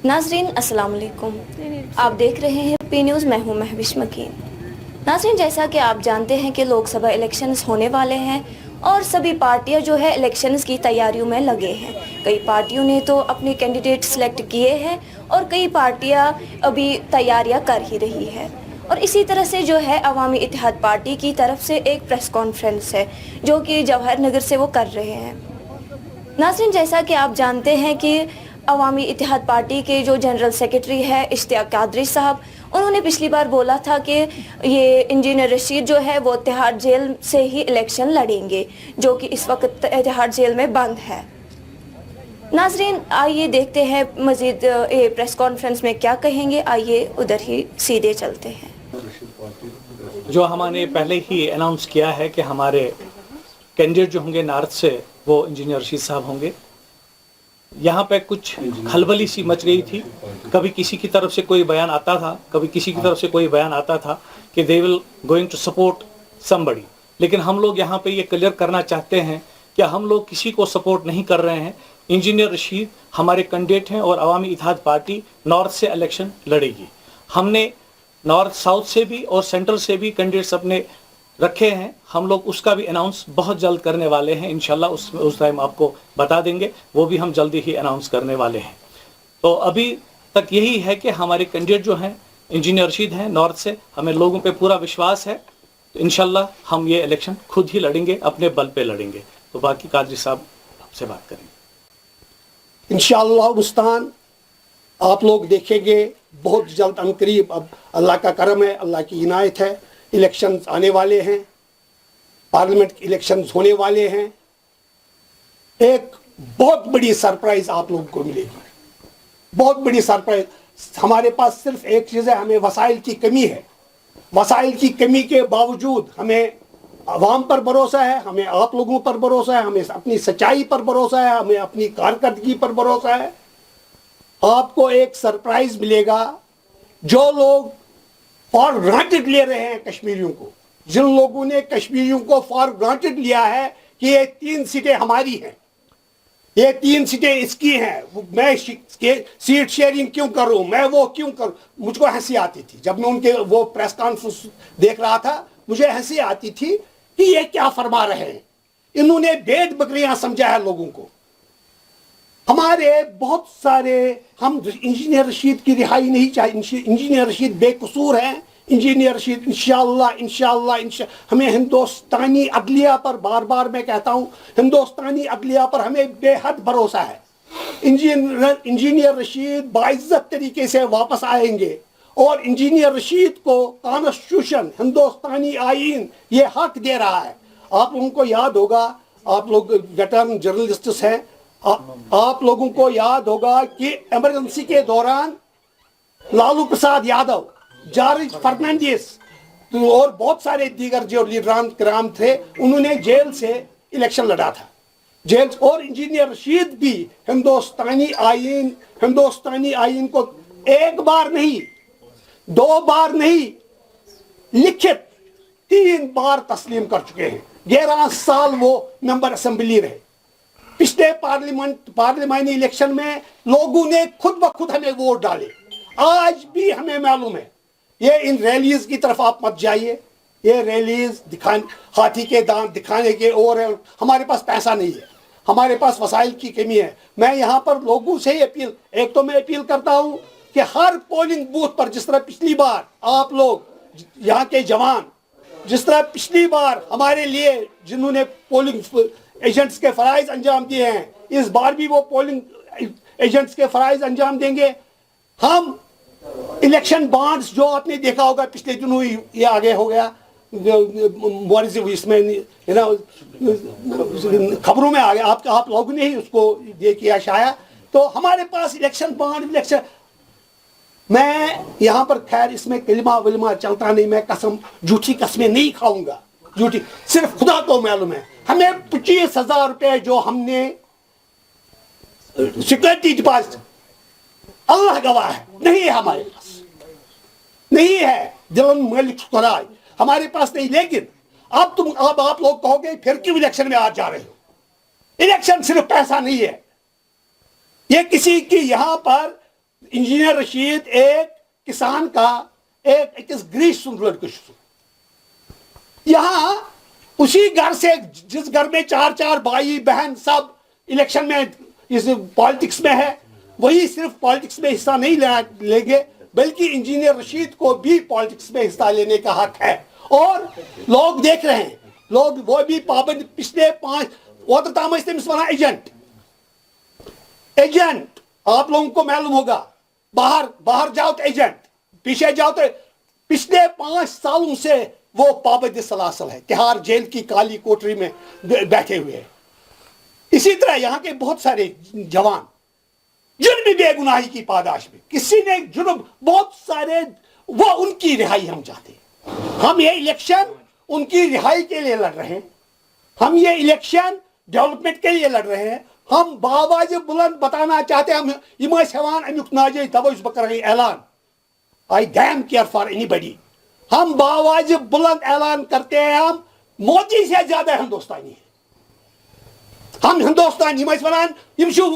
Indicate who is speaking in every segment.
Speaker 1: नाजरीन अस्सलाम वालेकुम, आप देख रहे हैं पी न्यूज़। मैं हूं महविश मकीन। नाजरीन, जैसा कि आप जानते हैं कि लोकसभा इलेक्शंस होने वाले हैं और सभी पार्टियां जो है इलेक्शंस की तैयारियों में लगे हैं। कई पार्टियों ने तो अपने कैंडिडेट सेलेक्ट किए हैं और कई पार्टियां अभी तैयारियां कर ही रही है। और इसी तरह से जो है अवामी इत्तेहाद पार्टी की तरफ से एक प्रेस कॉन्फ्रेंस है जो कि जवाहर नगर से वो कर रहे हैं। नाज़रीन, जैसा कि आप जानते हैं कि अवामी इत्तेहाद पार्टी के जो जनरल सेक्रेटरी है इश्तियाक कादरी साहब, उन्होंने पिछली बार बोला था कि ये इंजीनियर रशीद जो है वो तिहाड़ जेल से ही इलेक्शन लड़ेंगे, जो कि इस वक्त तिहाड़ जेल में बंद है। नाज़रीन, आइए देखते हैं मज़ीद ये प्रेस कॉन्फ्रेंस में क्या कहेंगे। आइए उधर ही सीधे चलते हैं।
Speaker 2: जो हमने पहले ही अनाउंस किया है कि हमारे कैंडिडेट जो होंगे नॉर्थ से वो इंजीनियर रशीद साहब होंगे। यहाँ पे कुछ खलबली सी मच गई थी, कभी किसी की तरफ से कोई बयान आता था, कभी किसी की तरफ से कोई बयान आता था कि they will going to support somebody. लेकिन हम लोग यहाँ पे ये क्लियर करना चाहते हैं कि हम लोग किसी को सपोर्ट नहीं कर रहे हैं। इंजीनियर रशीद हमारे कैंडिडेट हैं और अवामी इत्तेहाद पार्टी नॉर्थ से इलेक्शन लड़ेगी। हमने नॉर्थ साउथ से भी और सेंट्रल से भी कैंडिडेट्स अपने रखे हैं। हम लोग उसका भी अनाउंस बहुत जल्द करने वाले हैं। इंशाल्लाह उस टाइम आपको बता देंगे, वो भी हम जल्दी ही अनाउंस करने वाले हैं। तो अभी तक यही है कि हमारे कैंडिडेट जो हैं इंजीनियर रशीद हैं नॉर्थ से, हमें लोगों पे पूरा विश्वास है। तो इंशाल्लाह हम ये इलेक्शन खुद ही लड़ेंगे, अपने बल पे लड़ेंगे। तो बाकी कादरी साहब आपसे बात करेंगे।
Speaker 3: इंशाअल्लाह मुस्तान आप लोग देखेंगे बहुत जल्द अनकरीब। अब अल्लाह का करम है, अल्लाह की इनायत है, इलेक्शंस आने वाले हैं, पार्लियामेंट इलेक्शंस होने वाले हैं। एक बहुत बड़ी सरप्राइज आप लोगों को मिलेगी, बहुत बड़ी सरप्राइज। हमारे पास सिर्फ एक चीज़ है, हमें वसाइल की कमी है। वसाइल की कमी के बावजूद हमें अवाम पर भरोसा है, हमें आप लोगों पर भरोसा है, हमें अपनी सच्चाई पर भरोसा है, हमें अपनी कारकर्दगी पर भरोसा है। आपको एक सरप्राइज मिलेगा। जो लोग फॉर ग्रांटेड ले रहे हैं कश्मीरियों को, जिन लोगों ने कश्मीरियों को फॉर ग्रांटेड लिया है कि ये 3 सीटें हमारी हैं, ये 3 सीटें इसकी हैं, मैं सीट शेयरिंग क्यों करूं, मैं वो क्यों करूं। मुझको हंसी आती थी जब मैं उनके वो प्रेस कॉन्फ्रेंस देख रहा था। मुझे हंसी आती थी कि ये क्या फरमा रहे हैं। इन्होंने भेड़ बकरियां समझा है लोगों को। हमारे बहुत सारे, हम इंजीनियर रशीद की रिहाई नहीं चाहिए। इंजीनियर रशीद बेकसूर हैं। इंजीनियर रशीद इंशाअल्लाह हमें हिंदुस्तानी अदलिया पर, बार बार मैं कहता हूँ, हिंदुस्तानी अदलिया पर हमें बेहद भरोसा है। इंजीनियर रशीद बाइज्जत तरीके से वापस आएंगे और इंजीनियर रशीद को कॉन्स्टिट्यूशन, हिंदुस्तानी आईन ये हक दे रहा है। आप लोगों को याद होगा, आप लोग वेटरन जर्नलिस्ट हैं, आप लोगों को याद होगा कि इमरजेंसी के दौरान लालू प्रसाद यादव, जॉर्ज फर्नांडिस और बहुत सारे दीगर जो लीडरान कराम थे, उन्होंने जेल से इलेक्शन लड़ा था। जेल और इंजीनियर रशीद भी हिंदुस्तानी आईन को एक बार नहीं, 2 बार नहीं, लिखित 3 बार तस्लीम कर चुके हैं। 11 साल वो मेंबर असेंबली रहे। पिछले पार्लियामानी इलेक्शन में लोगों ने खुद ब खुद हमें वोट डाले। आज भी हमें मालूम है। ये इन रैलीज की तरफ आप मत जाइए। ये रैलीज हाथी के दांत दिखाने के और है। हमारे पास पैसा नहीं है, हमारे पास वसाइल की कमी है। मैं यहाँ पर लोगों से अपील, एक तो मैं अपील करता हूँ कि हर पोलिंग बूथ पर, जिस तरह पिछली बार आप लोग यहाँ के जवान, जिस तरह पिछली बार हमारे लिए जिन्होंने पोलिंग एजेंट्स के फराइज अंजाम दिए हैं, इस बार भी वो पोलिंग एजेंट्स के फराइज अंजाम देंगे। हम इलेक्शन बॉन्ड्स जो आपने देखा होगा पिछले दिनों, ये आगे हो गया इसमें खबरों में आ गया, आप लोगों ने ही उसको ये किया शायद। तो हमारे पास इलेक्शन बॉन्ड, इलेक्शन, मैं यहाँ पर खैर इसमें कलिमा वलिमा चलता नहीं, मैं कसम, झूठी कस्में नहीं खाऊंगा, झूठी, सिर्फ खुदा को मालूम है। हमें 25,000 रुपए जो हमने सिक्योरिटी डिपॉजिट, अल्लाह गवाह है, नहीं है हमारे पास, नहीं है। दिलन मलिक शुक्राय हमारे पास नहीं। लेकिन अब आप लोग कहोगे फिर क्यों इलेक्शन में आ जा रहे हो। इलेक्शन सिर्फ पैसा नहीं है। ये किसी की यहाँ पर इंजीनियर रशीद एक किसान का एक अकिस ग्रीस सुन लड़के यहाँ उसी घर से जिस घर में 4 भाई बहन सब इलेक्शन में इस पॉलिटिक्स में है, वही सिर्फ पॉलिटिक्स में हिस्सा नहीं लेंगे बल्कि इंजीनियर रशीद को भी पॉलिटिक्स में हिस्सा लेने का हक है। और लोग देख रहे हैं, लोग वो भी पाबंद पिछले 5 एजेंट आप लोगों को मालूम होगा, बाहर जाओ तो एजेंट, पीछे जाओ तो पिछले 5 सालों से वो पाबंद सलासल है, तिहाड़ जेल की काली कोठरी में बैठे हुए हैं। इसी तरह यहाँ के बहुत सारे जवान जुर्म बेगुनाही की पादाश में किसी ने जुर्म बहुत सारे, वो उनकी रिहाई हम चाहते हैं। हम ये इलेक्शन उनकी रिहाई के लिए लड़ रहे हैं, हम ये इलेक्शन डेवलपमेंट के लिए लड़ रहे हैं। हम बावाज बुलंद बताना चाहते हैं, हम इमान अमुक नाजे तब बकर ऐलान, आई डैम केयर फॉर एनीबडी। हम बावाज बुलंद ऐलान करते हैं, हम मोदी से ज्यादा हिंदुस्तानी हैं। हम हिंदुस्तान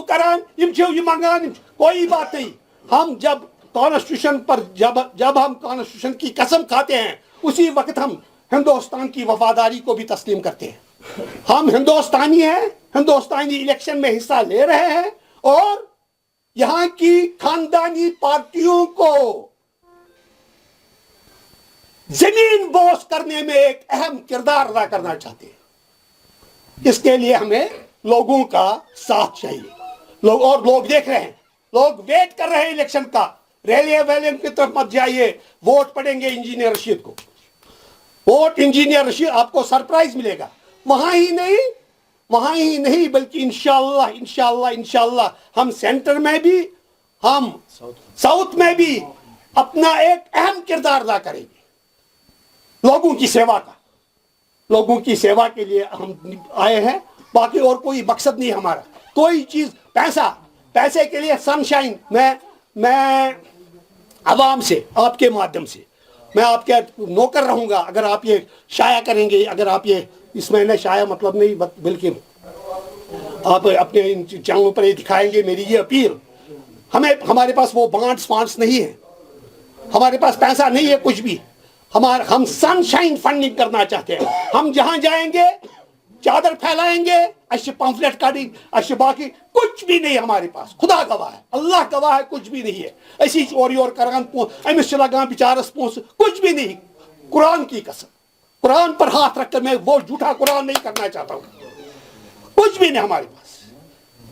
Speaker 3: करान मंगान, कोई बात नहीं। हम जब कॉन्स्टिट्यूशन पर जब हम कॉन्स्टिट्यूशन की कसम खाते हैं, उसी वक्त हम हिंदुस्तान की वफादारी को भी तस्लीम करते हैं। हम हिंदुस्तानी हैं, हिंदुस्तानी इलेक्शन में हिस्सा ले रहे हैं और यहाँ की खानदानी पार्टियों को जमीन बोस करने में एक अहम किरदार अदा करना चाहते हैं। इसके लिए हमें लोगों का साथ चाहिए। लोग देख रहे हैं, लोग वेट कर रहे हैं इलेक्शन का। रैली की तरफ मत जाइए, वोट पड़ेंगे इंजीनियर रशीद को। वोट इंजीनियर रशीद, आपको सरप्राइज मिलेगा। वहां ही नहीं बल्कि इंशाअल्लाह हम सेंटर में भी, हम साउथ में भी अपना एक अहम किरदार अदा करेंगे लोगों की सेवा का। लोगों की सेवा के लिए हम आए हैं, बाकी और कोई मकसद नहीं हमारा। कोई चीज पैसे के लिए सनशाइन, मैं आवाम से, आपके माध्यम से मैं आपके नौकर रहूंगा। अगर आप ये शाया करेंगे, अगर आप ये इस महीने शाया मतलब नहीं बल्कि आप अपने इन चैनलों पर ये दिखाएंगे, मेरी ये अपील। हमारे पास वो बांड्स नहीं है, हमारे पास पैसा नहीं है कुछ भी। हम सनशाइन फंडिंग करना चाहते हैं। हम जहां जाएंगे चादर फैलाएंगे, अच्छे पंफलेट काटेंगे, अच्छे बाकी कुछ भी नहीं हमारे पास। खुदा गवाह है, अल्लाह गवाह है, कुछ भी नहीं है। ऐसी और करान अमिस लगा बिचारस पोस, कुछ भी नहीं। कुरान की कसम, कुरान पर हाथ रखकर मैं वो झूठा कुरान नहीं करना चाहता हूँ। कुछ भी नहीं हमारे पास।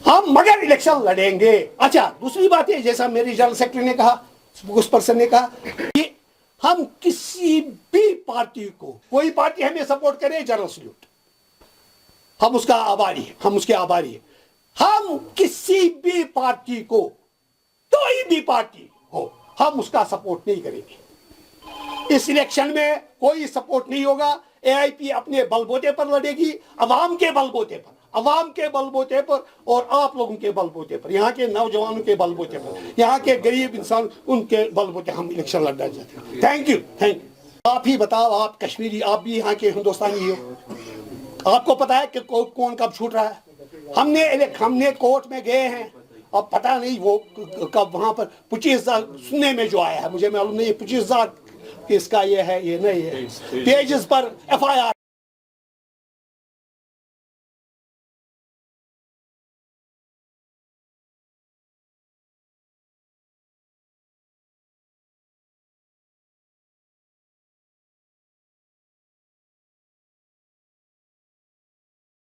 Speaker 3: हम मगर इलेक्शन लड़ेंगे। अच्छा, दूसरी बात है, जैसा मेरी जनरल सेक्रेटरी ने कहा, उस पर्सन ने कहा कि हम किसी भी पार्टी को, कोई पार्टी हमें सपोर्ट करे, जनरल सल्यूट, हम उसका आभारी है, हम उसके आभारी है। हम किसी भी पार्टी को, कोई भी पार्टी हो, हम उसका सपोर्ट नहीं करेंगे। इस इलेक्शन में कोई सपोर्ट नहीं होगा। एआईपी अपने बलबूते पर लड़ेगी, अवाम के बलबूते पर, और आप लोगों के बलबूते पर, यहाँ के नौजवानों के बलबूते पर, यहाँ के गरीब इंसान, उनके बलबूते हम इलेक्शन लड़ना चाहते हैं। Thank you. आप ही बताओ, आप कश्मीरी, आप भी यहाँ के हिंदुस्तानी हो, आपको पता है कि कौन कब छूट रहा है। हमने कोर्ट में गए हैं, अब पता नहीं वो कब वहां पर 25,000 सुनने में जो आया है, मुझे मालूम नहीं 25,000 इसका ये है, ये नहीं है। पेजेस पर FIR